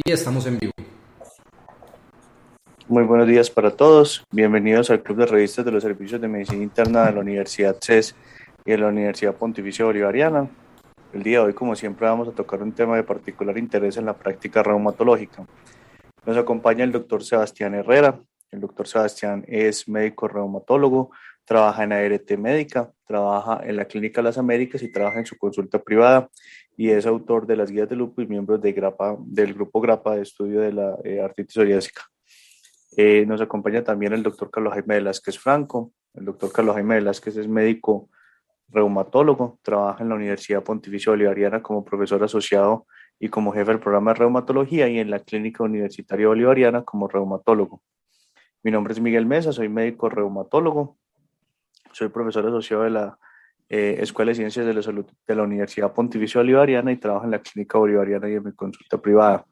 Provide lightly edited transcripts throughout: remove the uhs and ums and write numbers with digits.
Y estamos en vivo. Muy buenos días para todos. Bienvenidos al Club de Revistas de los Servicios de Medicina Interna de la Universidad CES y de la Universidad Pontificia Bolivariana. El día de hoy, como siempre, vamos a tocar un tema de particular interés en la práctica reumatológica. Nos acompaña el doctor Sebastián Herrera. El doctor Sebastián es médico reumatólogo, trabaja en ART Médica, trabaja en la Clínica Las Américas y trabaja en su consulta privada y es autor de las guías de lupus y miembro de del grupo GRAPA de estudio de la artritis psoriásica. Nos acompaña también el doctor Carlos Jaime Velázquez Franco. El doctor Carlos Jaime Velázquez es médico reumatólogo, trabaja en la Universidad Pontificia Bolivariana como profesor asociado y como jefe del programa de reumatología y en la Clínica Universitaria Bolivariana como reumatólogo. Mi nombre es Miguel Mesa, soy médico reumatólogo, soy profesor asociado de la Escuela de Ciencias de la Salud de la Universidad Pontificia Bolivariana y trabajo en la Clínica Bolivariana y en mi consulta privada.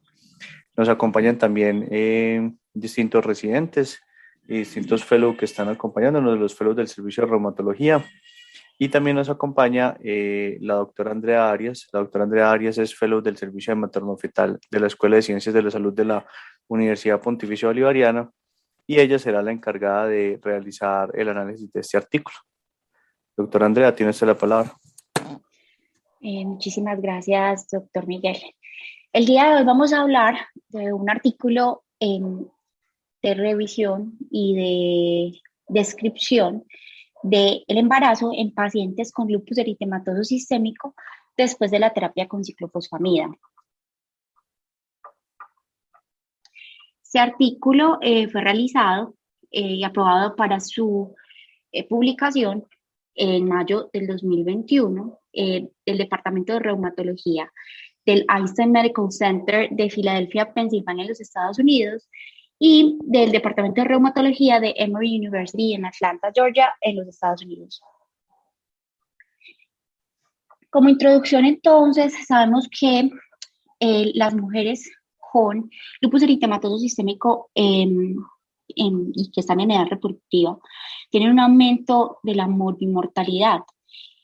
Nos acompañan también distintos residentes y distintos fellows que están acompañándonos, los fellows del servicio de reumatología. Y también nos acompaña la doctora Andrea Arias. La doctora Andrea Arias es fellow del servicio de materno-fetal de la Escuela de Ciencias de la Salud de la Universidad Pontificia Bolivariana y ella será la encargada de realizar el análisis de este artículo. Doctora Andrea, tiene usted la palabra. Muchísimas gracias, doctor Miguel. El día de hoy vamos a hablar de un artículo de revisión y de descripción del embarazo en pacientes con lupus eritematoso sistémico después de la terapia con ciclofosfamida. Este artículo fue realizado y aprobado para su publicación en mayo del 2021 del Departamento de Reumatología del Einstein Medical Center de Filadelfia, Pensilvania, en los Estados Unidos, y del Departamento de Reumatología de Emory University en Atlanta, Georgia, en los Estados Unidos. Como introducción, entonces, sabemos que las mujeres con lupus eritematoso sistémico y que están en edad reproductiva tienen un aumento de la morbimortalidad.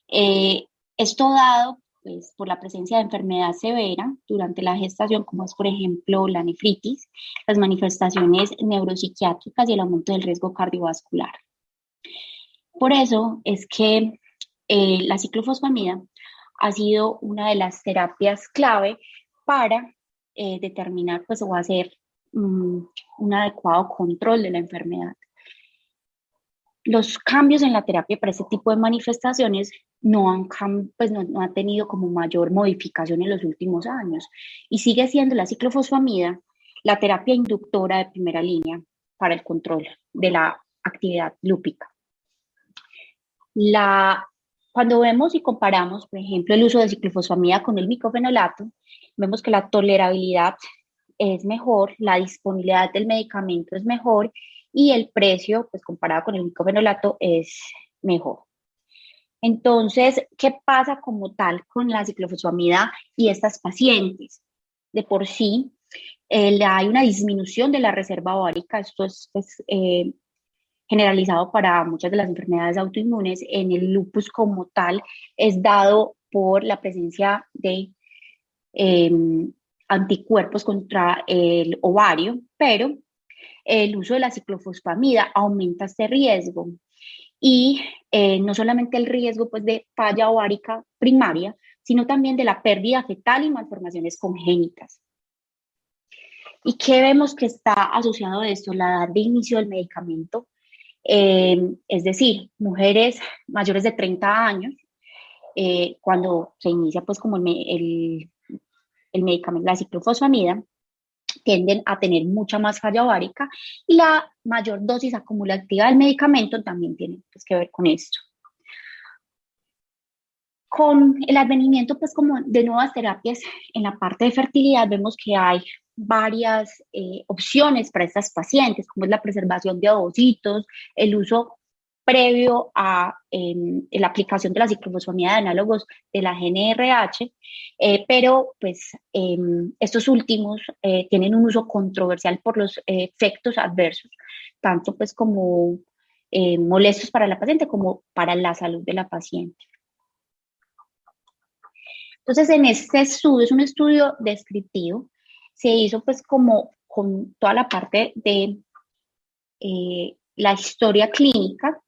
Esto dado pues, por la presencia de enfermedad severa durante la gestación, como es, por ejemplo, la nefritis, las manifestaciones neuropsiquiátricas y el aumento del riesgo cardiovascular. Por eso es que la ciclofosfamida ha sido una de las terapias clave para determinar pues, o hacer un adecuado control de la enfermedad. Los cambios en la terapia para este tipo de manifestaciones no han tenido como mayor modificación en los últimos años y sigue siendo la ciclofosfamida la terapia inductora de primera línea para el control de la actividad lúpica. Cuando vemos y comparamos, por ejemplo, el uso de ciclofosfamida con el micofenolato, vemos que la tolerabilidad es mejor, la disponibilidad del medicamento es mejor y el precio, pues comparado con el micofenolato, es mejor. Entonces, ¿qué pasa como tal con la ciclofosfamida y estas pacientes? De por sí, hay una disminución de la reserva ovárica, esto es generalizado para muchas de las enfermedades autoinmunes. En el lupus como tal es dado por la presencia de anticuerpos contra el ovario, pero el uso de la ciclofosfamida aumenta este riesgo y no solamente el riesgo pues, de falla ovárica primaria, sino también de la pérdida fetal y malformaciones congénitas. ¿Y qué vemos que está asociado a esto? La edad de inicio del medicamento, es decir, mujeres mayores de 30 años, cuando se inicia pues como el medicamento, la ciclofosfamida, tienden a tener mucha más falla ovárica y la mayor dosis acumulativa del medicamento también tiene pues, que ver con esto. Con el advenimiento pues, como de nuevas terapias en la parte de fertilidad, vemos que hay varias opciones para estas pacientes, como es la preservación de ovocitos, el uso previo a la aplicación de la ciclofosfamida de análogos de la GnRH, pero pues estos últimos tienen un uso controversial por los efectos adversos, tanto pues como molestos para la paciente como para la salud de la paciente. Entonces, en este estudio, es un estudio descriptivo, se hizo pues como con toda la parte de la historia clínica,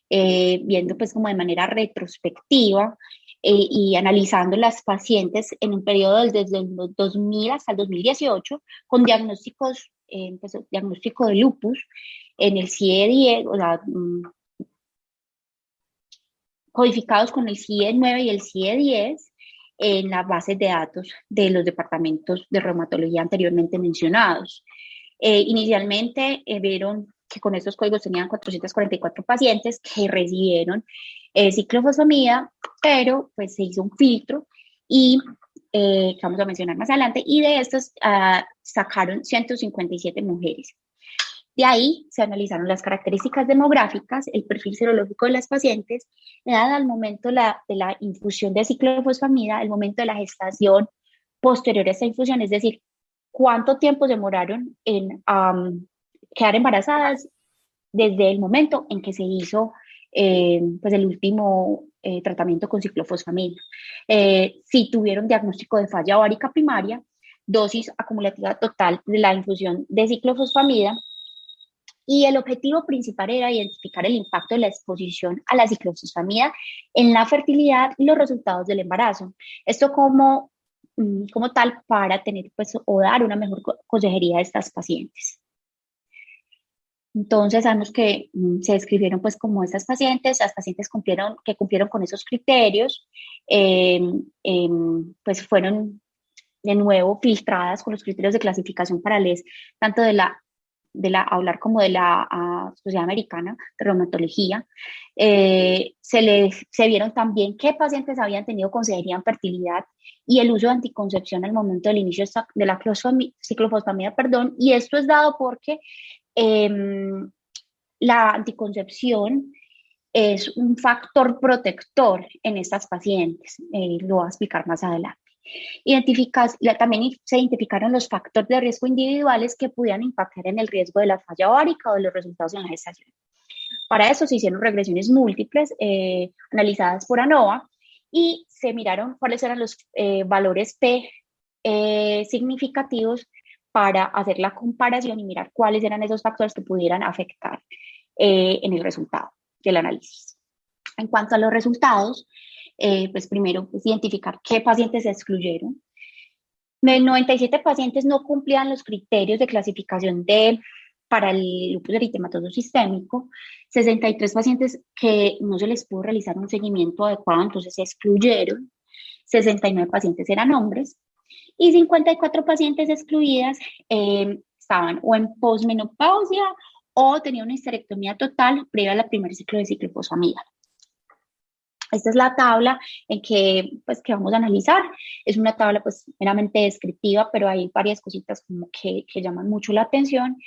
viendo pues como de manera retrospectiva y analizando las pacientes en un periodo desde el 2000 hasta el 2018 con diagnósticos, pues, diagnóstico de lupus en el CIE-10, o sea, codificados con el CIE-9 y el CIE-10 en las bases de datos de los departamentos de reumatología anteriormente mencionados. Inicialmente vieron que con estos códigos tenían 444 pacientes que recibieron ciclofosfamida, pero pues se hizo un filtro y que vamos a mencionar más adelante, y de estos sacaron 157 mujeres. De ahí se analizaron las características demográficas, el perfil serológico de las pacientes, la edad al momento de la infusión de ciclofosfamida, el momento de la gestación posterior a esta infusión, es decir, cuánto tiempo demoraron en quedar embarazadas desde el momento en que se hizo pues el último tratamiento con ciclofosfamida. Si tuvieron diagnóstico de falla ovárica primaria, dosis acumulativa total de la infusión de ciclofosfamida, y el objetivo principal era identificar el impacto de la exposición a la ciclofosfamida en la fertilidad y los resultados del embarazo. Esto como tal para tener pues o dar una mejor consejería a estas pacientes. Entonces sabemos que se describieron pues como estas pacientes, las pacientes que cumplieron con esos criterios, pues fueron de nuevo filtradas con los criterios de clasificación para les tanto de la hablar como de la Sociedad Americana de Reumatología. Se vieron también qué pacientes habían tenido consejería en fertilidad y el uso de anticoncepción al momento del inicio de la ciclofosfamida, y esto es dado porque la anticoncepción es un factor protector en estas pacientes, lo voy a explicar más adelante. También se identificaron los factores de riesgo individuales que pudieran impactar en el riesgo de la falla ovárica o de los resultados en la gestación. Para eso se hicieron regresiones múltiples analizadas por ANOVA y se miraron cuáles eran los valores P significativos para hacer la comparación y mirar cuáles eran esos factores que pudieran afectar en el resultado del análisis. En cuanto a los resultados, pues primero pues, identificar qué pacientes se excluyeron. 97 pacientes no cumplían los criterios de clasificación para el lupus eritematoso sistémico, 63 pacientes que no se les pudo realizar un seguimiento adecuado, entonces se excluyeron, 69 pacientes eran hombres, y 54 pacientes excluidas estaban o en posmenopausia o tenían una histerectomía total previa al primer ciclo de ciclofosfamida. Esta es la tabla que vamos a analizar. Es una tabla pues meramente descriptiva, pero hay varias cositas como que llaman mucho la atención,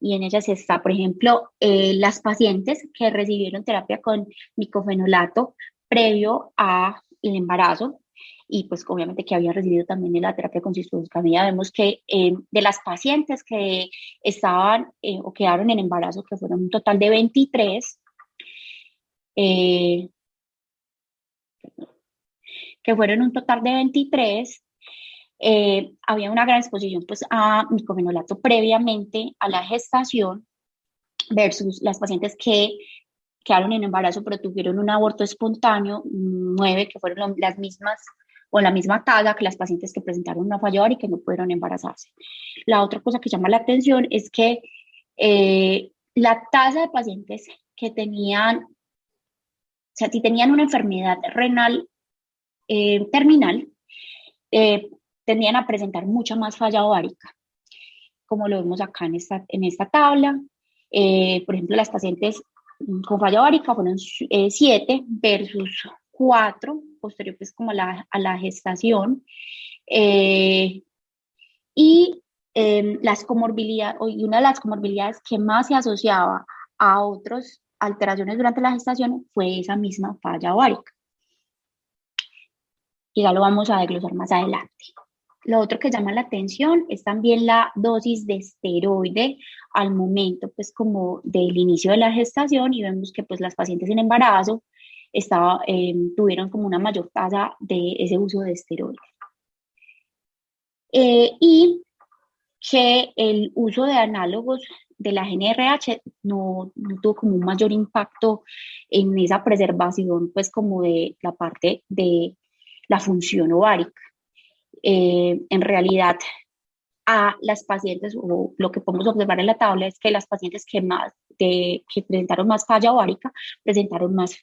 y en ellas está, por ejemplo, las pacientes que recibieron terapia con micofenolato previo al embarazo, y pues obviamente que habían recibido también la terapia con ciclofosfamida. Vemos que de las pacientes que estaban o quedaron en embarazo, que fueron un total de 23, había una gran exposición pues, a micofenolato previamente a la gestación versus las pacientes que quedaron en embarazo pero tuvieron un aborto espontáneo, 9 que fueron las mismas o la misma talla que las pacientes que presentaron una falla ovárica y que no pudieron embarazarse. La otra cosa que llama la atención es que la tasa de pacientes que tenían, si tenían una enfermedad renal terminal, tendían a presentar mucha más falla ovárica, como lo vemos acá en esta tabla. Por ejemplo, las pacientes con falla ovárica fueron 7 versus 4 posterior pues como a la gestación, y las comorbilidades, y una de las comorbilidades que más se asociaba a otras alteraciones durante la gestación fue esa misma falla ovárica. Y ya lo vamos a desglosar más adelante. Lo otro que llama la atención es también la dosis de esteroide al momento, pues, como del inicio de la gestación, y vemos que, pues, las pacientes en embarazo tuvieron como una mayor tasa de ese uso de esteroide. Y que el uso de análogos de la GNRH no tuvo como un mayor impacto en esa preservación, pues como de la parte de la función ovárica. En realidad, a las pacientes, o lo que podemos observar en la tabla es que las pacientes que presentaron más falla ovárica presentaron más,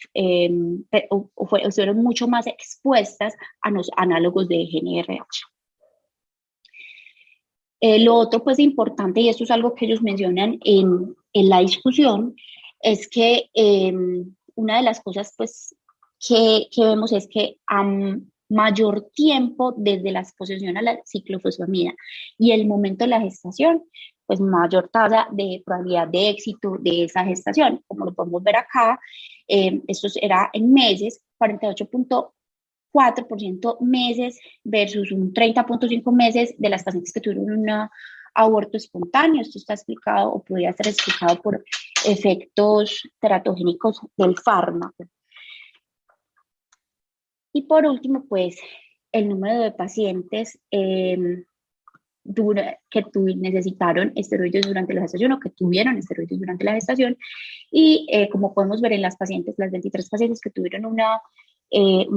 o estuvieron mucho más expuestas a los análogos de GNRH. Lo otro, pues, importante, y esto es algo que ellos mencionan en la discusión, es que una de las cosas, pues, que vemos es que a mayor tiempo desde la exposición a la ciclofosfamida y el momento de la gestación, pues mayor tasa de probabilidad de éxito de esa gestación. Como lo podemos ver acá, esto era en meses, 48.4% meses versus un 30.5 meses de las pacientes que tuvieron un aborto espontáneo. Esto está explicado o podría ser explicado por efectos teratogénicos del fármaco. Y por último, pues el número de pacientes que necesitaron esteroides durante la gestación o que tuvieron esteroides durante la gestación. Y como podemos ver en las pacientes, las 23 pacientes que tuvieron un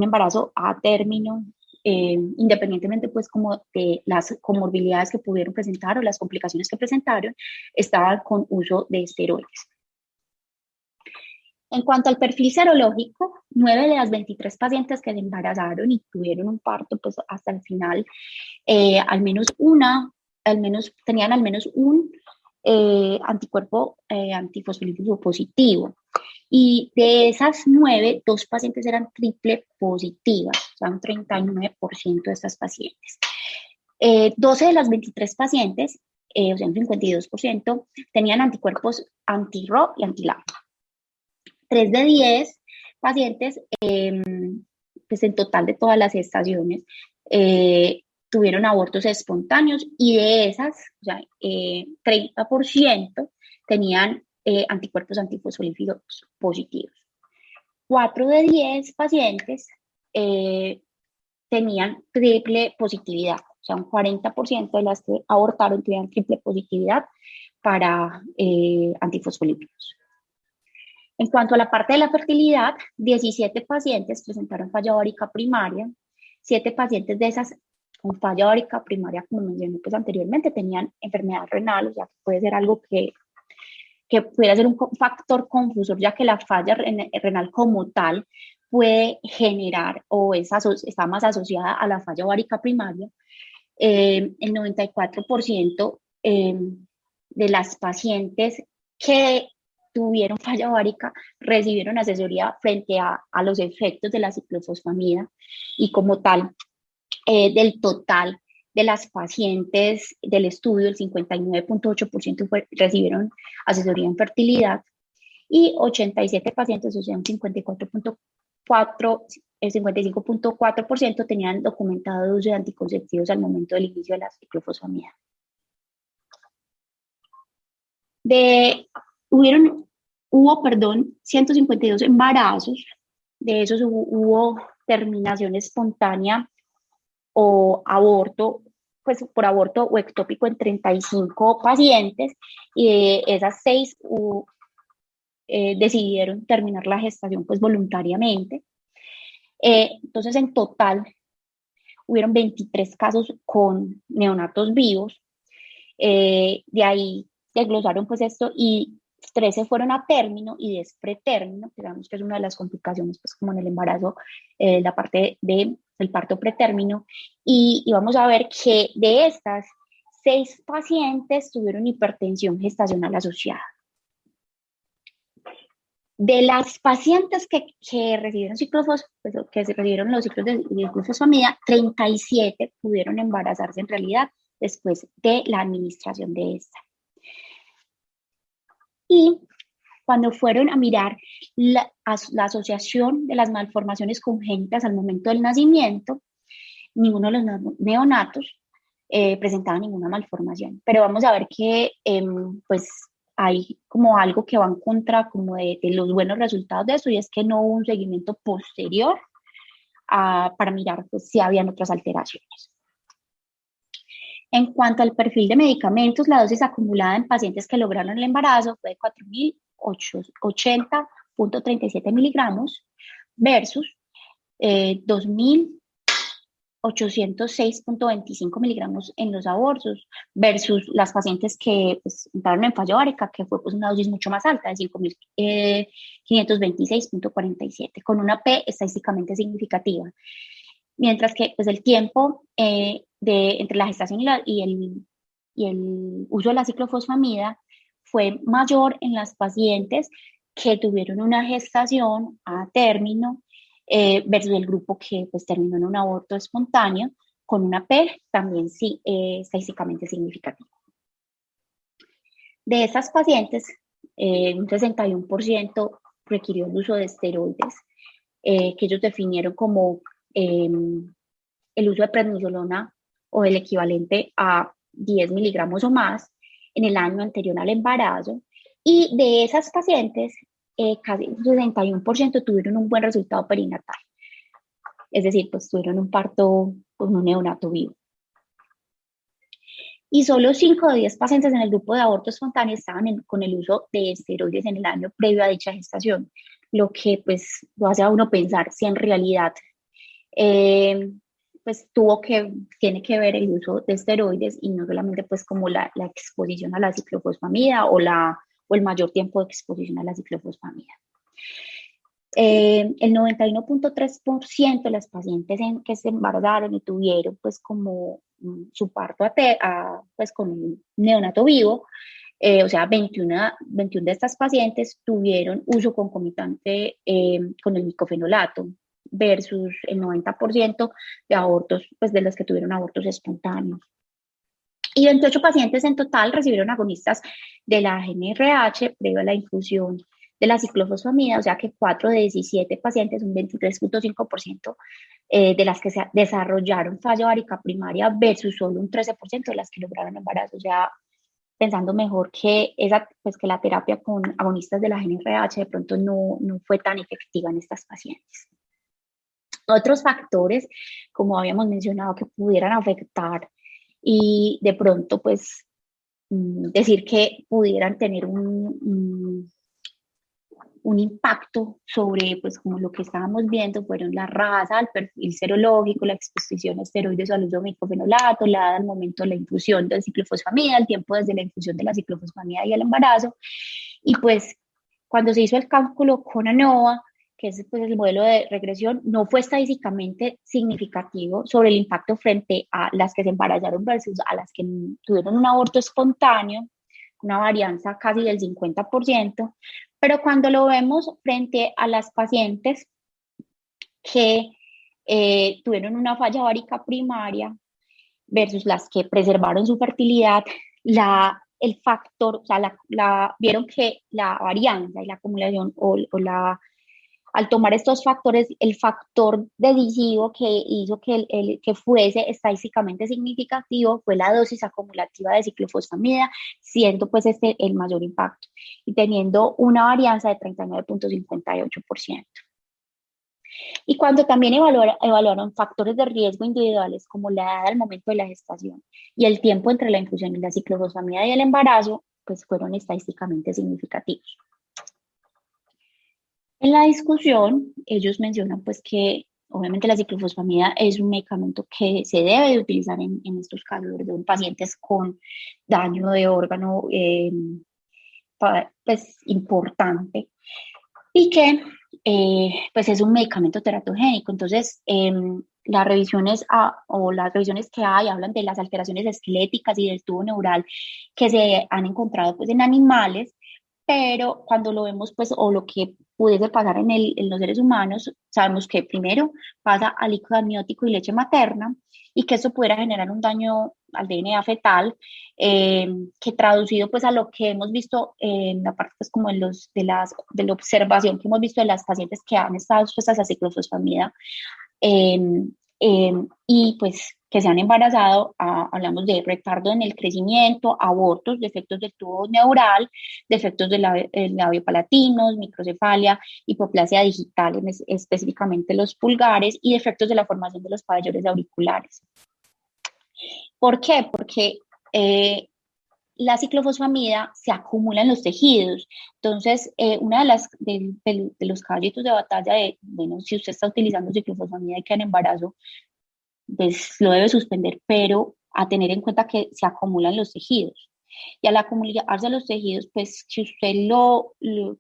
embarazo a término, independientemente pues como de las comorbilidades que pudieron presentar o las complicaciones que presentaron, estaban con uso de esteroides. En cuanto al perfil serológico, 9 de las 23 pacientes que se embarazaron y tuvieron un parto pues hasta el final, tenían al menos un anticuerpo antifosfolípido positivo. Y de esas 9, 2 pacientes eran triple positivas, o sea, un 39% de estas pacientes. 12 de las 23 pacientes, o sea, un 52%, tenían anticuerpos anti-RO y anti-LAMP. 3 de 10 pacientes, pues en total de todas las gestaciones, tuvieron abortos espontáneos y de esas, o sea, 30% tenían anticuerpos antifosfolípidos positivos. 4 de 10 pacientes tenían triple positividad, o sea, un 40% de las que abortaron tenían triple positividad para antifosfolípidos. En cuanto a la parte de la fertilidad, 17 pacientes presentaron falla ovárica primaria, 7 pacientes de esas con falla ovárica primaria, como mencioné pues anteriormente, tenían enfermedad renal, o sea, que puede ser algo que pudiera ser un factor confusor, ya que la falla renal como tal puede generar o está más asociada a la falla ovárica primaria. El 94% de las pacientes que tuvieron falla ovárica recibieron asesoría frente a los efectos de la ciclofosfamida, y como tal, del total de las pacientes del estudio, el 59.8% recibieron asesoría en fertilidad y 87 pacientes, o sea, un 55.4% tenían documentado uso de anticonceptivos al momento del inicio de la ciclofosfamida. Hubo 152 embarazos, de esos hubo terminación espontánea o aborto, pues por aborto o ectópico en 35 pacientes, y de esas 6 decidieron terminar la gestación pues voluntariamente. Entonces en total hubieron 23 casos con neonatos vivos, de ahí desglosaron pues esto y 13 fueron a término y 10 pretérmino, digamos que es una de las complicaciones pues como en el embarazo, la parte del parto pretérmino, y vamos a ver que de estas 6 pacientes tuvieron hipertensión gestacional asociada. De las pacientes que recibieron que recibieron los ciclos de ciclofosfamida, 37 pudieron embarazarse en realidad después de la administración de esta. Y cuando fueron a mirar la asociación de las malformaciones congénitas al momento del nacimiento, ninguno de los neonatos presentaba ninguna malformación. Pero vamos a ver que pues hay como algo que va en contra como de los buenos resultados de eso, y es que no hubo un seguimiento posterior para mirar pues, si habían otras alteraciones. En cuanto al perfil de medicamentos, la dosis acumulada en pacientes que lograron el embarazo fue de 4.080.37 miligramos versus 2.806.25 miligramos en los abortos versus las pacientes que pues, entraron en fallo árica, que fue pues, una dosis mucho más alta, de 5.526.47, con una P estadísticamente significativa. Mientras que pues, el tiempo entre la gestación y el uso de la ciclofosfamida fue mayor en las pacientes que tuvieron una gestación a término versus el grupo que pues, terminó en un aborto espontáneo con una P también sí, estadísticamente significativa. De estas pacientes, un 61% requirió el uso de esteroides, que ellos definieron como el uso de prednisolona o el equivalente a 10 miligramos o más en el año anterior al embarazo. Y de esas pacientes, casi un 61% tuvieron un buen resultado perinatal. Es decir, pues tuvieron un parto con un neonato vivo. Y solo 5 de 10 pacientes en el grupo de aborto espontáneo estaban con el uso de esteroides en el año previo a dicha gestación, lo que pues lo hace a uno pensar si en realidad pues tiene que ver el uso de esteroides y no solamente pues como la exposición a la ciclofosfamida o el mayor tiempo de exposición a la ciclofosfamida. El 91.3% de las pacientes que se embarazaron y tuvieron pues como su parto pues con un neonato vivo, o sea, 21 de estas pacientes tuvieron uso concomitante con el micofenolato versus el 90% de abortos, pues de los que tuvieron abortos espontáneos. Y 28 pacientes en total recibieron agonistas de la GnRH previo a la infusión de la ciclofosfamida, o sea que 4 de 17 pacientes, un 23.5% de las que se desarrollaron fallo árica primaria versus solo un 13% de las que lograron embarazo, o sea, pensando mejor que que la terapia con agonistas de la GnRH de pronto no fue tan efectiva en estas pacientes. Otros factores, como habíamos mencionado, que pudieran afectar y de pronto, pues, decir que pudieran tener un impacto sobre, pues, como lo que estábamos viendo, fueron la raza, el perfil serológico, la exposición a esteroides o al uso de micofenolato, la edad al momento de la infusión de ciclofosfamida, el tiempo desde la infusión de la ciclofosfamida y el embarazo. Y pues, cuando se hizo el cálculo con ANOVA, que es pues, el modelo de regresión, no fue estadísticamente significativo sobre el impacto frente a las que se embarazaron versus a las que tuvieron un aborto espontáneo, una varianza casi del 50%, pero cuando lo vemos frente a las pacientes que tuvieron una falla ovárica primaria versus las que preservaron su fertilidad, el factor, o sea, vieron que la varianza y la acumulación al tomar estos factores, el factor decisivo que hizo que fuese estadísticamente significativo fue la dosis acumulativa de ciclofosfamida, siendo pues el mayor impacto y teniendo una varianza de 39.58%. Y cuando también evaluaron factores de riesgo individuales como la edad al momento de la gestación y el tiempo entre la infusión de la ciclofosfamida y el embarazo, pues fueron estadísticamente significativos. En la discusión, ellos mencionan pues que obviamente la ciclofosfamida es un medicamento que se debe de utilizar en estos casos, en pacientes con daño de órgano pues importante y que pues es un medicamento teratogénico. Entonces, las revisiones que hay hablan de las alteraciones esqueléticas y del tubo neural que se han encontrado pues en animales, pero cuando lo vemos, pues, o lo que pudiese pasar en los seres humanos, sabemos que primero pasa a líquido amniótico y leche materna, y que eso pudiera generar un daño al DNA fetal, que traducido pues a lo que hemos visto en la parte pues como de la observación que hemos visto de las pacientes que han estado expuestas a ciclofosfamida, y pues que se han embarazado, hablamos de retardo en el crecimiento, abortos, defectos del tubo neural, defectos del labio palatino, microcefalia, hipoplasia digital, específicamente los pulgares, y defectos de la formación de los pabellones auriculares. ¿Por qué? Porque la ciclofosfamida se acumula en los tejidos. Entonces, una de los caballitos de batalla de, bueno, si usted está utilizando ciclofosfamida y queda en embarazo, pues lo debe suspender, pero a tener en cuenta que se acumulan los tejidos. Y al acumularse los tejidos, pues si usted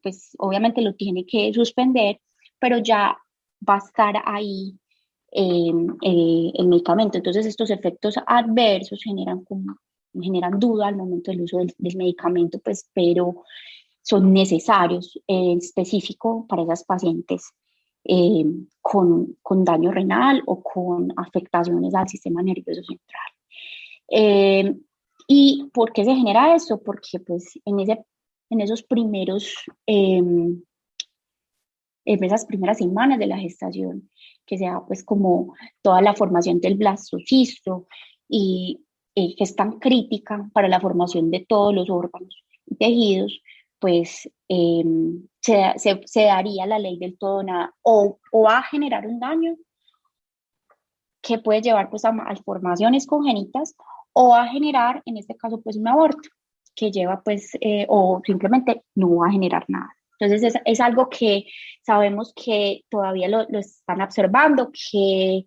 pues obviamente lo tiene que suspender, pero ya va a estar ahí el medicamento. Entonces estos efectos adversos generan duda al momento del uso del medicamento, pues, pero son necesarios en específico para esas pacientes con daño renal o con afectaciones al sistema nervioso central. ¿Y por qué se genera eso? Porque pues en esos primeros, en esas primeras semanas de la gestación, que se da pues como toda la formación del blastocisto y que es tan crítica para la formación de todos los órganos y tejidos, pues se daría la ley del todo nada o va a generar un daño que puede llevar pues a malformaciones congénitas o va a generar, en este caso, pues un aborto que lleva pues, o simplemente no va a generar nada. Entonces es algo que sabemos que todavía lo están observando, que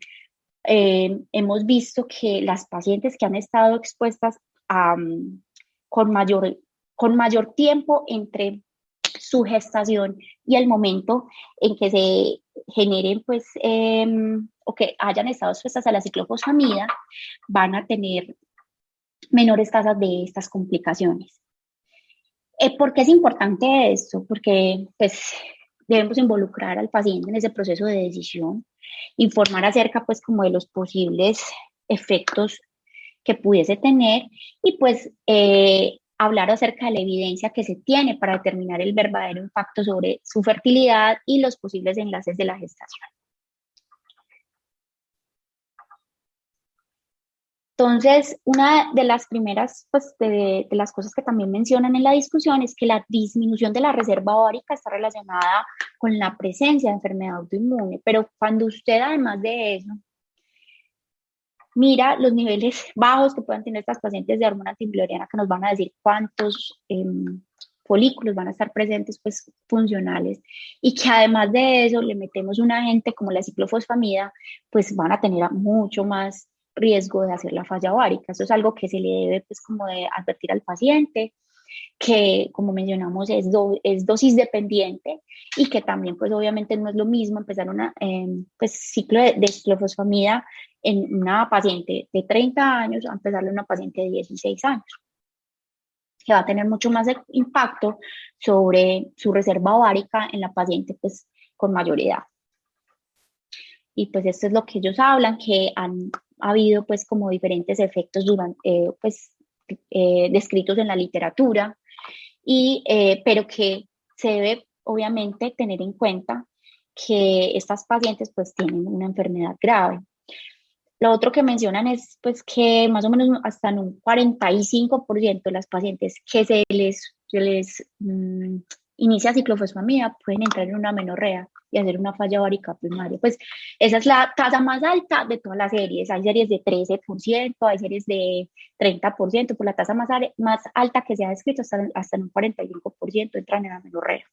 hemos visto que las pacientes que han estado expuestas a, con, mayor, con mayor tiempo entre su gestación y el momento en que se generen, pues, o que hayan estado expuestas a la ciclofosfamida, van a tener menores tasas de estas complicaciones. ¿Por qué es importante esto? Porque, pues, debemos involucrar al paciente en ese proceso de decisión, informar acerca, pues, como de los posibles efectos que pudiese tener y, pues, hablar acerca de la evidencia que se tiene para determinar el verdadero impacto sobre su fertilidad y los posibles enlaces de la gestación. Entonces, una de las primeras, pues, de las cosas que también mencionan en la discusión es que la disminución de la reserva ovárica está relacionada con la presencia de enfermedad autoinmune, pero cuando usted, además de eso, mira los niveles bajos que puedan tener estas pacientes de hormona antimulleriana, que nos van a decir cuántos folículos van a estar presentes, pues funcionales, y que además de eso le metemos un agente como la ciclofosfamida, pues van a tener mucho más riesgo de hacer la falla ovárica. Eso es algo que se le debe, pues, como de advertir al paciente, que como mencionamos es dosis dependiente y que también pues obviamente no es lo mismo empezar una pues, ciclo de ciclofosfamida en una paciente de 30 años a empezarle a una paciente de 16 años, que va a tener mucho más impacto sobre su reserva ovárica en la paciente pues con mayor edad. Y pues esto es lo que ellos hablan, que han habido pues como diferentes efectos durante, pues descritos en la literatura, pero que se debe obviamente tener en cuenta que estas pacientes pues tienen una enfermedad grave. Lo otro que mencionan es pues que más o menos hasta en un 45% de las pacientes que se les inicia ciclofosfamida pueden entrar en una menorrea y hacer una falla ovárica primaria. Pues esa es la tasa más alta de todas las series. Hay series de 13%, hay series de 30%, por la tasa más alta que se ha descrito hasta en un 45% entran en la menorrea.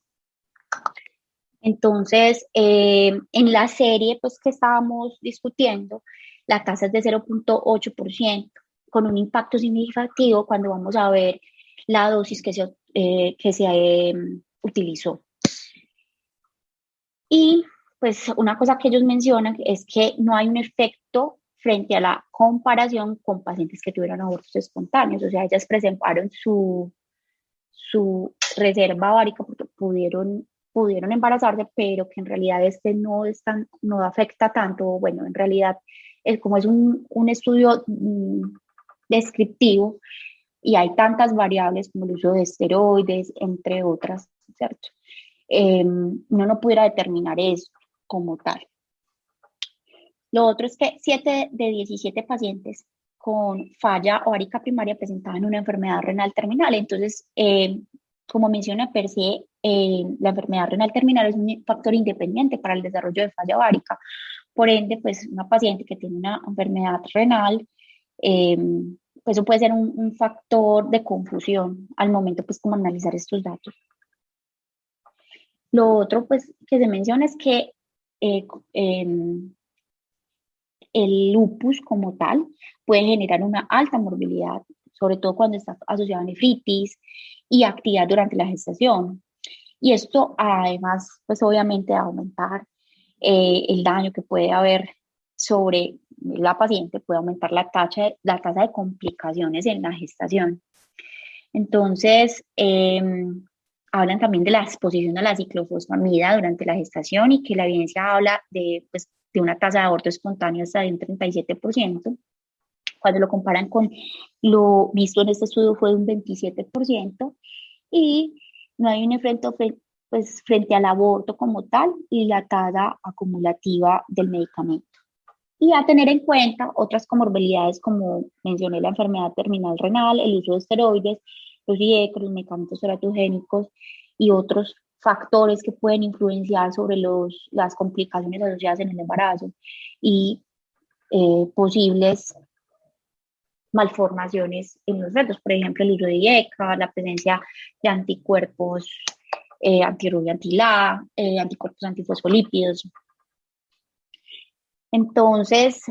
Entonces, en la serie pues, que estábamos discutiendo, la tasa es de 0.8%, con un impacto significativo cuando vamos a ver la dosis que se utilizó. Y pues una cosa que ellos mencionan es que no hay un efecto frente a la comparación con pacientes que tuvieron abortos espontáneos, o sea, ellas presentaron su reserva ovárica porque pudieron embarazarse, pero que en realidad no afecta tanto. Bueno, en realidad, como es un estudio descriptivo y hay tantas variables como el uso de esteroides, entre otras, ¿cierto? Uno no pudiera determinar eso como tal. Lo otro es que 7 de 17 pacientes con falla ovárica primaria presentaban una enfermedad renal terminal. Entonces, como menciona per se, la enfermedad renal terminal es un factor independiente para el desarrollo de falla ovárica. Por ende, pues una paciente que tiene una enfermedad renal Eh, pues eso puede ser un factor de confusión al momento, pues, como analizar estos datos. Lo otro, pues, que se menciona es que eh, em, el lupus como tal puede generar una alta morbilidad, sobre todo cuando está asociado a nefritis y actividad durante la gestación. Y esto además, pues obviamente de aumentar el daño que puede haber sobre la paciente, puede aumentar la tasa de complicaciones en la gestación. Entonces, hablan también de la exposición a la ciclofosfamida durante la gestación y que la evidencia habla de, pues, de una tasa de aborto espontáneo hasta de un 37%. Cuando lo comparan con lo visto en este estudio fue de un 27%, y no hay un efecto pues, frente al aborto como tal y la tasa acumulativa del medicamento. Y a tener en cuenta otras comorbilidades, como mencioné, la enfermedad terminal renal, el uso de esteroides, los IEC, los medicamentos teratogénicos y otros factores que pueden influenciar sobre las complicaciones asociadas en el embarazo y posibles malformaciones en los fetos, por ejemplo, el uso de IECA, la presencia de anticuerpos antirrubia, anti-LA, anticuerpos antifosfolípidos. Entonces,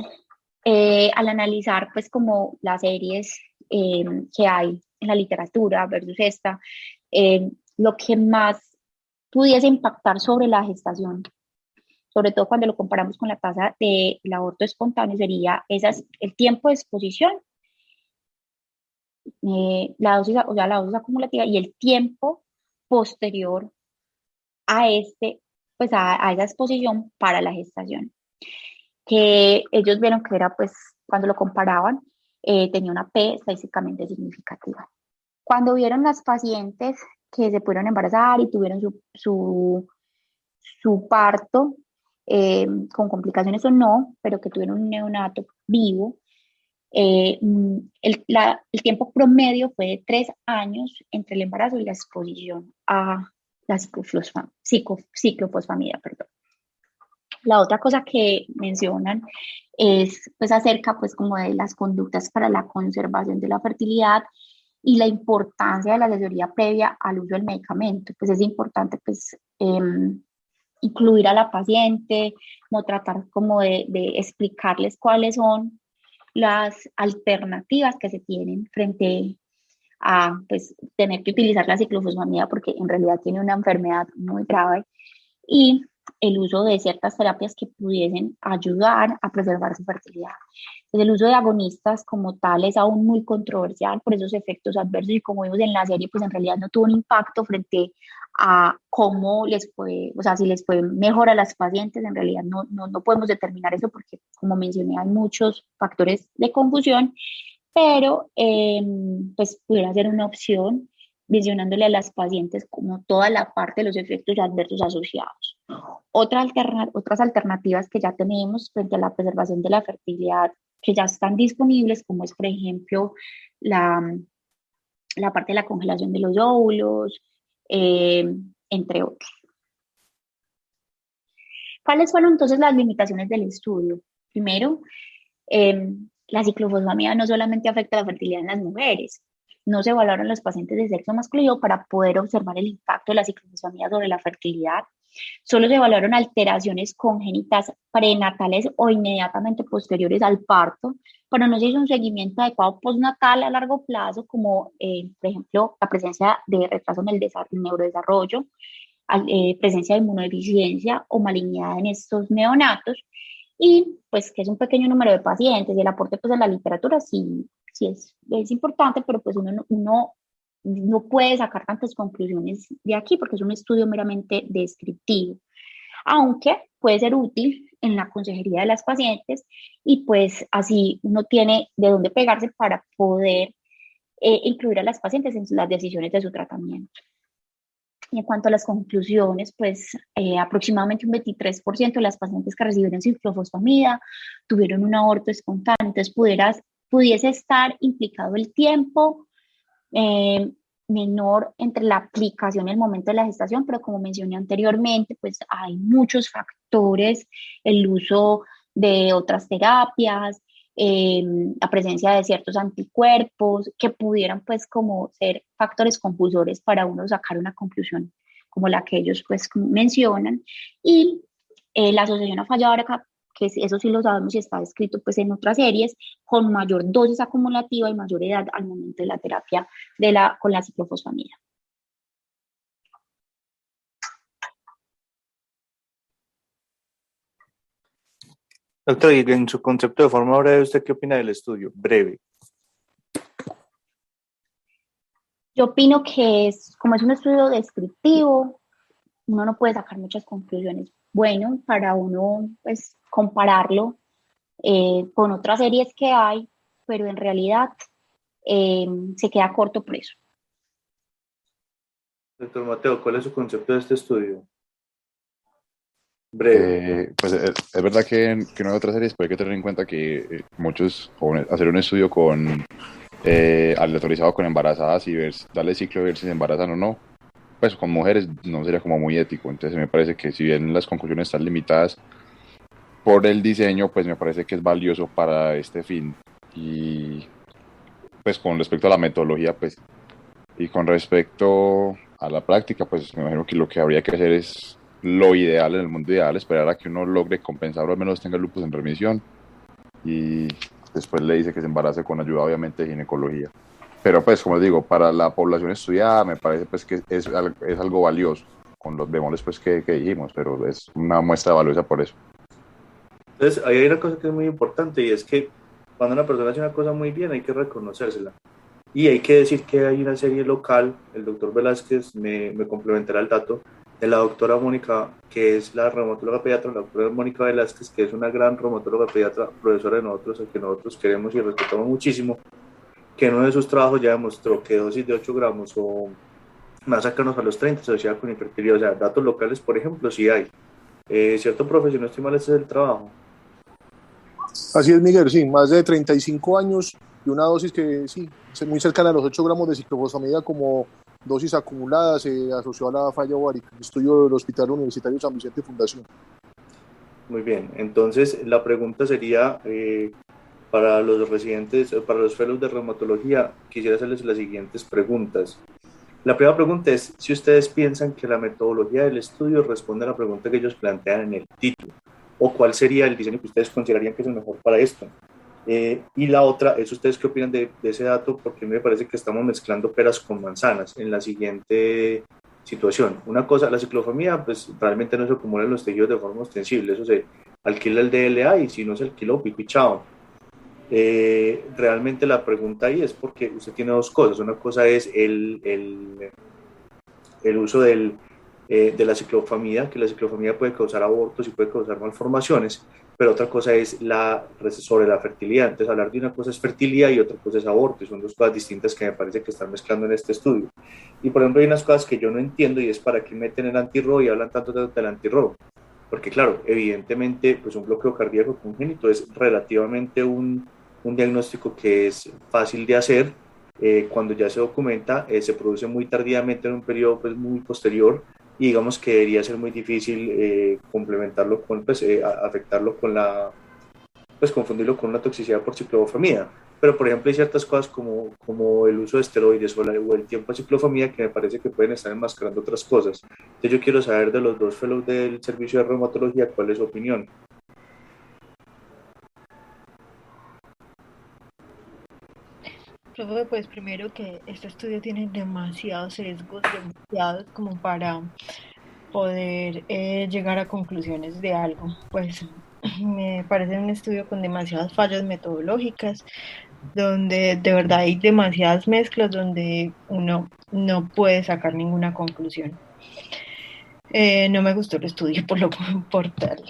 al analizar pues como las series que hay en la literatura versus esta, lo que más pudiese impactar sobre la gestación, sobre todo cuando lo comparamos con la tasa del aborto espontáneo, sería el tiempo de exposición, la dosis, o sea, la dosis acumulativa y el tiempo posterior a pues a esa exposición para la gestación, que ellos vieron que era, pues, cuando lo comparaban, tenía una P estadísticamente significativa. Cuando vieron las pacientes que se pudieron embarazar y tuvieron su parto, con complicaciones o no, pero que tuvieron un neonato vivo, el tiempo promedio fue de 3 años entre el embarazo y la exposición a la ciclofosfamida, perdón. La otra cosa que mencionan es pues acerca pues como de las conductas para la conservación de la fertilidad y la importancia de la asesoría previa al uso del medicamento. Pues es importante pues incluir a la paciente, como tratar como de explicarles cuáles son las alternativas que se tienen frente a pues tener que utilizar la ciclofosfamida, porque en realidad tiene una enfermedad muy grave, y el uso de ciertas terapias que pudiesen ayudar a preservar su fertilidad. Pues el uso de agonistas como tal es aún muy controversial por esos efectos adversos, y como vimos en la serie, pues en realidad no tuvo un impacto frente a cómo les puede, o sea, si les puede mejorar a las pacientes. En realidad no podemos determinar eso porque, como mencioné, hay muchos factores de confusión, pero pues pudiera ser una opción mencionándole a las pacientes como toda la parte de los efectos adversos asociados. Otras alternativas que ya tenemos frente a la preservación de la fertilidad, que ya están disponibles, como es, por ejemplo, la, la parte de la congelación de los óvulos, eh, entre otros. ¿Cuáles fueron entonces las limitaciones del estudio? Primero, la ciclofosfamida no solamente afecta la fertilidad en las mujeres, no se evaluaron los pacientes de sexo masculino para poder observar el impacto de la ciclofosfamida sobre la fertilidad. Solo se evaluaron alteraciones congénitas prenatales o inmediatamente posteriores al parto, pero no se hizo un seguimiento adecuado postnatal a largo plazo, como por ejemplo la presencia de retraso en el neurodesarrollo, presencia de inmunodeficiencia o malignidad en estos neonatos, y pues que es un pequeño número de pacientes, y el aporte pues a la literatura sí es importante, pero pues uno no puede sacar tantas conclusiones de aquí porque es un estudio meramente descriptivo, aunque puede ser útil en la consejería de las pacientes, y pues así uno tiene de dónde pegarse para poder incluir a las pacientes en las decisiones de su tratamiento. Y en cuanto a las conclusiones, pues aproximadamente un 23% de las pacientes que recibieron ciclofosfamida tuvieron un aborto espontáneo. Entonces, pudiese estar implicado el tiempo eh, menor entre la aplicación y el momento de la gestación, pero como mencioné anteriormente, pues hay muchos factores, el uso de otras terapias, la presencia de ciertos anticuerpos que pudieran pues como ser factores confusores para uno sacar una conclusión como la que ellos pues mencionan. Y la asociación a falla árabe, que eso sí lo sabemos y está escrito pues en otras series, con mayor dosis acumulativa y mayor edad al momento de la terapia con la ciclofosfamida. Doctor, y en su concepto de forma breve, ¿usted qué opina del estudio? Breve. Yo opino que como es un estudio descriptivo, uno no puede sacar muchas conclusiones. Bueno, para uno pues compararlo con otras series que hay, pero en realidad se queda corto por eso. Doctor Mateo, ¿cuál es su concepto de este estudio? Breve. Pues es verdad que no hay otras series, pero hay que tener en cuenta que muchos jóvenes, hacer un estudio con aleatorizado con embarazadas y darle ciclo y ver si se embarazan o no, pues con mujeres no sería como muy ético. Entonces me parece que si bien las conclusiones están limitadas por el diseño, pues me parece que es valioso para este fin. Y pues con respecto a la metodología, pues, y con respecto a la práctica, pues me imagino que lo que habría que hacer es lo ideal en el mundo ideal, esperar a que uno logre compensar o al menos tenga lupus en remisión y después le dice que se embarace con ayuda obviamente de ginecología. Pero pues como les digo, para la población estudiada me parece pues que es algo valioso con los bemoles pues que dijimos, pero es una muestra valiosa por eso. Entonces, ahí hay una cosa que es muy importante y es que cuando una persona hace una cosa muy bien hay que reconocérsela. Y hay que decir que hay una serie local, el doctor Velázquez me complementará el dato, de la doctora Mónica, que es la reumatóloga pediatra, la doctora Mónica Velázquez, que es una gran reumatóloga pediatra, profesora de nosotros, a que nosotros queremos y respetamos muchísimo, que en uno de sus trabajos ya demostró que dosis de 8 gramos o más cercanos a los 30 se asociaba con infertilidad. O sea, datos locales, por ejemplo, sí hay. ¿Cierto, profe? Si no estoy mal, ese es el trabajo. Así es, Miguel, sí, más de 35 años y una dosis que sí, muy cercana a los 8 gramos de ciclofosfamida como dosis acumulada se asoció a la falla ovárica, estudio del Hospital Universitario San Vicente Fundación. Muy bien, entonces la pregunta sería, para los residentes, para los fellows de reumatología, quisiera hacerles las siguientes preguntas. La primera pregunta es si ustedes piensan que la metodología del estudio responde a la pregunta que ellos plantean en el título, o cuál sería el diseño que ustedes considerarían que es el mejor para esto. Y la otra es ustedes qué opinan de ese dato, porque me parece que estamos mezclando peras con manzanas en la siguiente situación. Una cosa, la ciclofamida, pues realmente no se acumula en los tejidos de forma ostensible, eso se alquila el DLA y si no se alquila, pico y chao. Realmente la pregunta ahí es porque usted tiene dos cosas. Una cosa es el uso de la ciclofamida, que la ciclofamida puede causar abortos y puede causar malformaciones, pero otra cosa es sobre la fertilidad. Entonces, hablar de una cosa es fertilidad y otra cosa es aborto, y son dos cosas distintas que me parece que están mezclando en este estudio. Y, por ejemplo, hay unas cosas que yo no entiendo y es para qué meten el anti-RO y hablan tanto del anti-RO. Porque, claro, evidentemente, pues un bloqueo cardíaco congénito es relativamente un diagnóstico que es fácil de hacer. Cuando ya se documenta, se produce muy tardíamente en un periodo pues, muy posterior y digamos que debería ser muy difícil complementarlo con, pues, afectarlo con pues confundirlo con una toxicidad por ciclofamida. Pero, por ejemplo, hay ciertas cosas como el uso de esteroides o el tiempo de ciclofamida que me parece que pueden estar enmascarando otras cosas. Entonces, yo quiero saber de los dos fellows del servicio de reumatología, ¿cuál es su opinión? Profe, pues primero que este estudio tiene demasiados sesgos, demasiados como para poder llegar a conclusiones de algo. Pues me parece un estudio con demasiadas fallas metodológicas, donde de verdad hay demasiadas mezclas, donde uno no puede sacar ninguna conclusión. No me gustó el estudio por tal.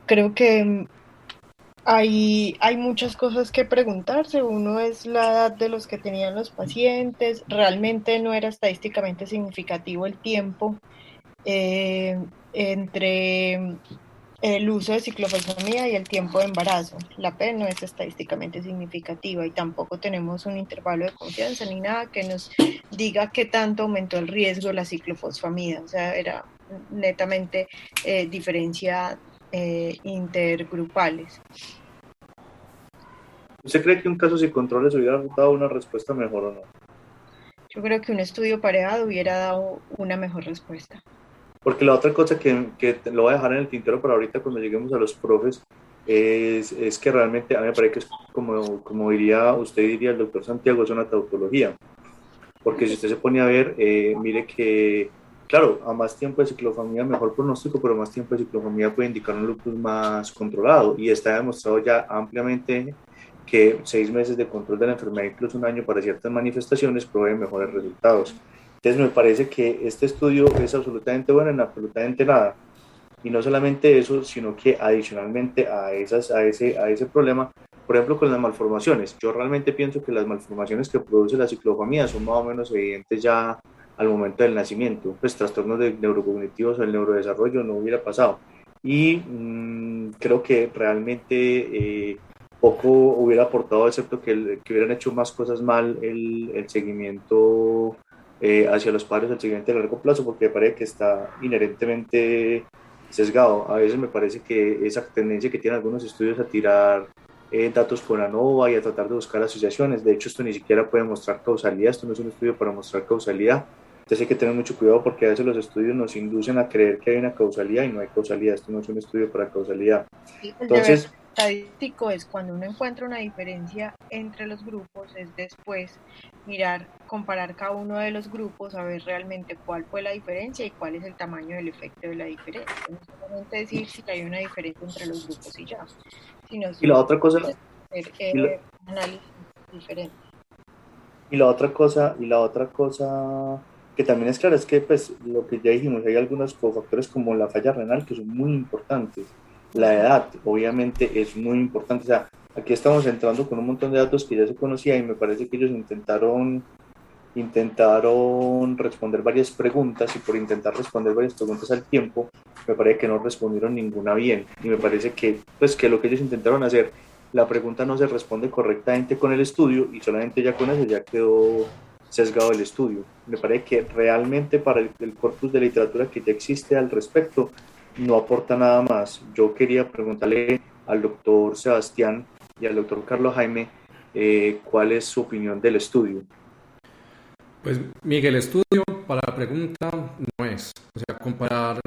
Creo que hay muchas cosas que preguntarse. Uno es la edad de los que tenían los pacientes. Realmente no era estadísticamente significativo el tiempo entre el uso de ciclofosfamida y el tiempo de embarazo. La P no es estadísticamente significativa y tampoco tenemos un intervalo de confianza ni nada que nos diga qué tanto aumentó el riesgo la ciclofosfamida. O sea, era netamente diferencia intergrupales. ¿Usted cree que un casos y controles hubiera dado una respuesta mejor o no? Yo creo que un estudio pareado hubiera dado una mejor respuesta. Porque la otra cosa que lo voy a dejar en el tintero para ahorita cuando lleguemos a los profes es que realmente a mí me parece que es como diría, usted diría el doctor Santiago, es una tautología. Porque si usted se pone a ver, mire que, claro, a más tiempo de ciclofamida mejor pronóstico, pero más tiempo de ciclofamida puede indicar un lupus más controlado. Y está demostrado ya ampliamente que 6 meses de control de la enfermedad, incluso un año para ciertas manifestaciones, provee mejores resultados. Entonces me parece que este estudio es absolutamente bueno en absolutamente nada. Y no solamente eso, sino que adicionalmente a ese problema, por ejemplo, con las malformaciones. Yo realmente pienso que las malformaciones que produce la ciclofamida son más o menos evidentes ya al momento del nacimiento. Pues trastornos neurocognitivos o el neurodesarrollo no hubiera pasado. Y creo que realmente poco hubiera aportado, excepto que hubieran hecho más cosas mal el seguimiento hacia los padres, el seguimiento a largo plazo, porque me parece que está inherentemente sesgado. A veces me parece que esa tendencia que tienen algunos estudios a tirar datos con ANOVA y a tratar de buscar asociaciones, de hecho esto ni siquiera puede mostrar causalidad, esto no es un estudio para mostrar causalidad, entonces hay que tener mucho cuidado porque a veces los estudios nos inducen a creer que hay una causalidad y no hay causalidad, esto no es un estudio para causalidad. Entonces, Estadístico es cuando uno encuentra una diferencia entre los grupos, es después mirar, comparar cada uno de los grupos, a ver realmente cuál fue la diferencia y cuál es el tamaño del efecto de la diferencia. No solamente decir si hay una diferencia entre los grupos y ya, sino y la otra cosa, hacer un análisis diferente. Y la otra cosa que también es clara es que, pues, lo que ya dijimos, hay algunos cofactores como la falla renal que son muy importantes. La edad, obviamente, es muy importante. O sea, aquí estamos entrando con un montón de datos que ya se conocía y me parece que ellos intentaron responder varias preguntas y por intentar responder varias preguntas al tiempo, me parece que no respondieron ninguna bien. Y me parece que, pues, que lo que ellos intentaron hacer, la pregunta no se responde correctamente con el estudio y solamente ya con eso ya quedó sesgado el estudio. Me parece que realmente para el corpus de literatura que ya existe al respecto no aporta nada más. Yo quería preguntarle al doctor Sebastián y al doctor Carlos Jaime cuál es su opinión del estudio. Pues Miguel, el estudio para la pregunta no es, o sea, comparar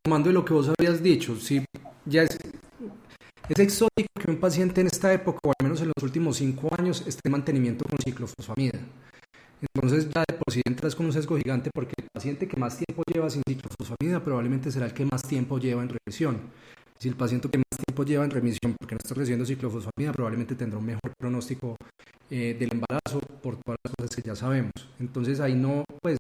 tomando de lo que vos habías dicho, si ya es exótico que un paciente en esta época, o al menos en los últimos 5 años, esté en mantenimiento con ciclofosfamida. Entonces ya de por sí entras con un sesgo gigante porque el paciente que más tiempo lleva sin ciclofosfamida probablemente será el que más tiempo lleva en remisión. Si el paciente que más tiempo lleva en remisión porque no está recibiendo ciclofosfamida probablemente tendrá un mejor pronóstico del embarazo por todas las cosas que ya sabemos. Entonces ahí no, pues,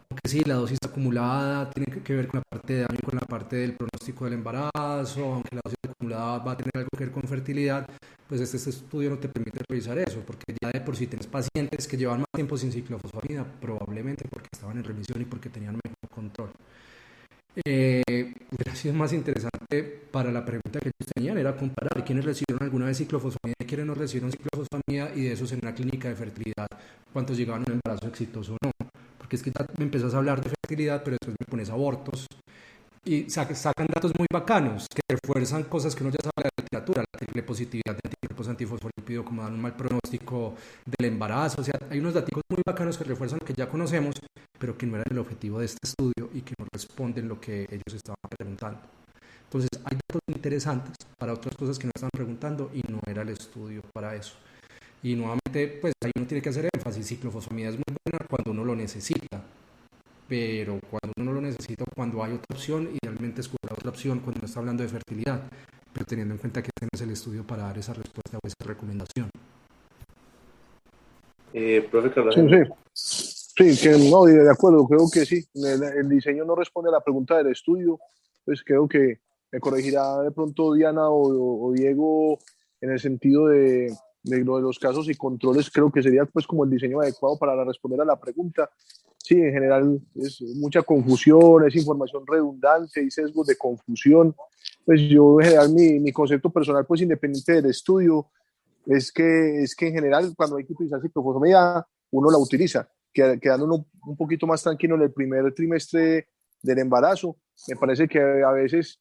aunque sí, la dosis acumulada tiene que ver con la parte de daño, con la parte del pronóstico del embarazo, aunque la dosis acumulada va a tener algo que ver con fertilidad, pues este estudio no te permite revisar eso, porque ya de por sí tienes pacientes que llevan más tiempo sin ciclofosfamida, probablemente porque estaban en remisión y porque tenían mejor control. Hubiera sido más interesante para la pregunta que ellos tenían, era comparar quiénes recibieron alguna vez ciclofosfamida y quiénes no recibieron ciclofosfamida y de esos en una clínica de fertilidad, cuántos llegaban a un embarazo exitoso o no. Porque es que ya me empezás a hablar de fertilidad, pero después me pones abortos y sacan datos muy bacanos que refuerzan cosas que uno ya sabe de la literatura, la triple positividad de anticuerpos antifosfolípido, como dan un mal pronóstico del embarazo. O sea, hay unos datos muy bacanos que refuerzan que ya conocemos, pero que no era el objetivo de este estudio y que no responden lo que ellos estaban preguntando. Entonces, hay datos interesantes para otras cosas que no estaban preguntando y no era el estudio para eso. Y nuevamente, pues ahí uno tiene que hacer énfasis, ciclofosfamida es muy buena cuando uno lo necesita, pero cuando uno no lo necesita, cuando hay otra opción, idealmente escoger otra opción cuando uno está hablando de fertilidad, pero teniendo en cuenta que este no es el estudio para dar esa respuesta o esa recomendación. Profe Carlos. Sí, que no, de acuerdo, creo que sí. El diseño no responde a la pregunta del estudio, pues creo que me corregirá de pronto Diana o Diego en el sentido de lo de los casos y controles. Creo que sería pues como el diseño adecuado para responder a la pregunta. Sí, en general es mucha confusión, es información redundante, hay sesgos de confusión. Pues yo en general mi concepto personal, pues independiente del estudio, es que en general cuando hay que utilizar ciclofosfamida, uno la utiliza, quedando uno un poquito más tranquilo en el primer trimestre del embarazo, Me parece que a veces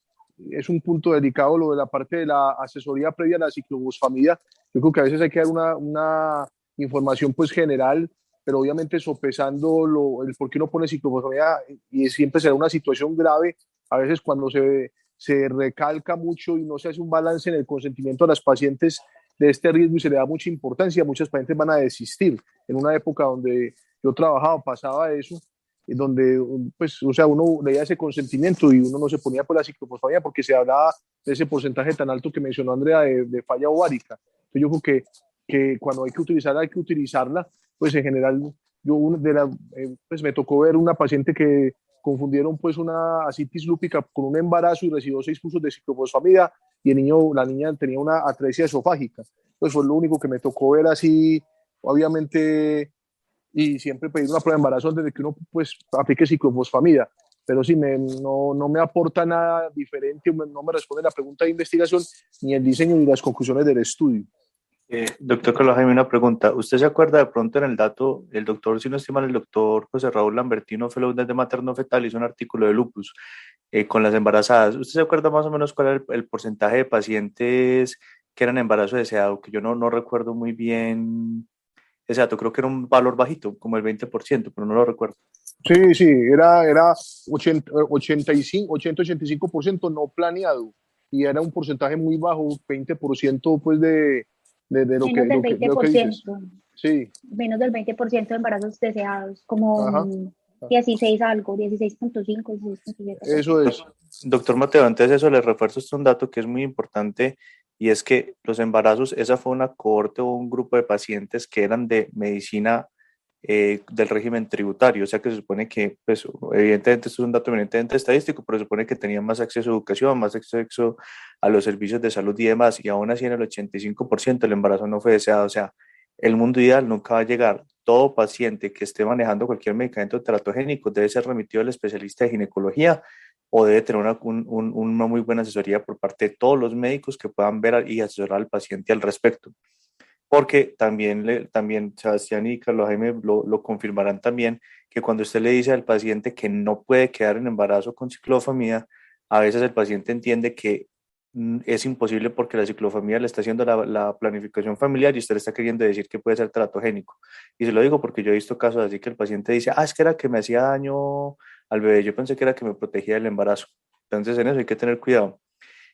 es un punto delicado lo de la parte de la asesoría previa a la ciclobosfamia. Yo creo que a veces hay que dar una información pues general, pero obviamente sopesando el por qué uno pone ciclobosfamia, y siempre será una situación grave, a veces cuando se recalca mucho y no se hace un balance en el consentimiento a las pacientes de este riesgo y se le da mucha importancia, muchas pacientes van a desistir. En una época donde yo trabajaba, pasaba eso, donde pues, o sea, uno leía ese consentimiento y uno no se ponía por la ciclofosfamida porque se hablaba de ese porcentaje tan alto que mencionó Andrea de falla ovárica. Entonces yo creo que cuando hay que utilizarla, pues en general pues me tocó ver una paciente que confundieron pues una asitis lúpica con un embarazo y recibió 6 cursos de ciclofosfamida y la niña tenía una atresia esofágica. Pues fue lo único que me tocó ver así, obviamente, y siempre pedir una prueba de embarazo antes de que uno pues aplique ciclofosfamida. Pero sí, no me aporta nada diferente, no me responde la pregunta de investigación, ni el diseño, ni las conclusiones del estudio. Doctor Carlos Jaime, una pregunta. ¿Usted se acuerda de pronto en el dato, el doctor, si no estoy mal, el doctor José Raúl Lambertino, fellow de materno fetal, hizo un artículo de lupus con las embarazadas? ¿Usted se acuerda más o menos cuál era el porcentaje de pacientes que eran embarazo deseado? Que yo no recuerdo muy bien ese dato, creo que era un valor bajito, como el 20%, pero no lo recuerdo. Sí, era 80-85% no planeado y era un porcentaje muy bajo, 20% pues de lo menos del 20%. Sí. Menos del 20% de embarazos deseados, como Ajá. 16 algo, 16.5, 16.7. Eso es. Doctor Mateo, antes de eso les refuerzo un dato que es muy importante, y es que los embarazos, esa fue una cohorte o un grupo de pacientes que eran de medicina del régimen tributario, o sea que se supone que, pues, evidentemente esto es un dato eminentemente estadístico, pero se supone que tenían más acceso a educación, más acceso a los servicios de salud y demás, y aún así en el 85% el embarazo no fue deseado. O sea, el mundo ideal nunca va a llegar. Todo paciente que esté manejando cualquier medicamento teratogénico debe ser remitido al especialista de ginecología o debe tener una muy buena asesoría por parte de todos los médicos que puedan ver y asesorar al paciente al respecto. Porque también Sebastián y Carlos Jaime lo confirmarán también, que cuando usted le dice al paciente que no puede quedar en embarazo con ciclofamida, a veces el paciente entiende que es imposible porque la ciclofamida le está haciendo la planificación familiar y usted le está queriendo decir que puede ser teratogénico. Y se lo digo porque yo he visto casos así que el paciente dice, es que era que me hacía daño al bebé, yo pensé que era que me protegía del embarazo. Entonces en eso hay que tener cuidado.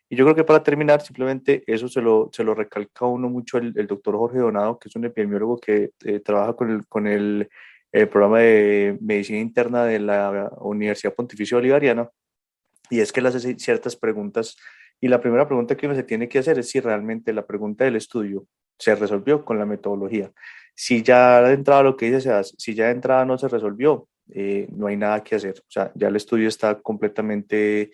Y yo creo que para terminar, simplemente eso se lo recalca a uno mucho el doctor Jorge Donado, que es un epidemiólogo que trabaja con el programa de medicina interna de la Universidad Pontificia Bolivariana, y es que él hace ciertas preguntas, y la primera pregunta que uno se tiene que hacer es si realmente la pregunta del estudio se resolvió con la metodología. Si ya de entrada lo que dice Sebas, si ya de entrada no se resolvió, no hay nada que hacer, o sea, ya el estudio está completamente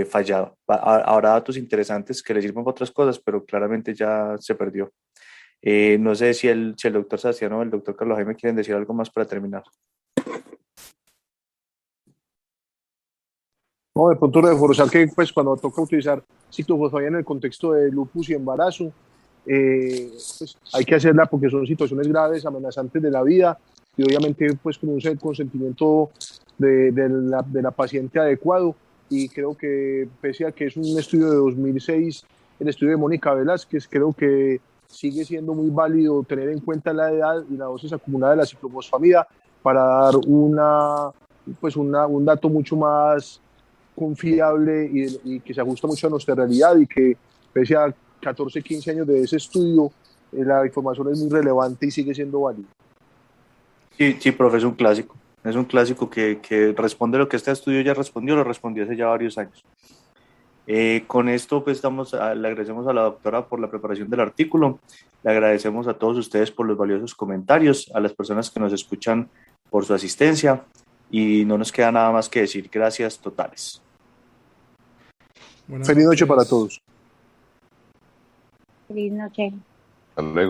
fallado. Habrá datos interesantes que le sirven para otras cosas, pero claramente ya se perdió. No sé si el doctor Sebastián o el doctor Carlos Jaime quieren decir algo más para terminar. No, de pronto reforzar que pues cuando toca utilizar ciclofosfamida en el contexto de lupus y embarazo, pues hay que hacerla porque son situaciones graves, amenazantes de la vida, y obviamente pues con un consentimiento de la paciente adecuado. Y creo que pese a que es un estudio de 2006, el estudio de Mónica Velázquez, creo que sigue siendo muy válido tener en cuenta la edad y la dosis acumulada de la ciclofosfamida para dar un dato mucho más confiable y que se ajusta mucho a nuestra realidad, y que pese a 14, 15 años de ese estudio, la información es muy relevante y sigue siendo válida. Sí, profe, es un clásico. Es un clásico que responde lo que este estudio ya respondió, lo respondió hace ya varios años. Con esto pues le agradecemos a la doctora por la preparación del artículo, le agradecemos a todos ustedes por los valiosos comentarios, a las personas que nos escuchan por su asistencia, y no nos queda nada más que decir gracias totales. Feliz noche para todos. Feliz noche. Hasta luego.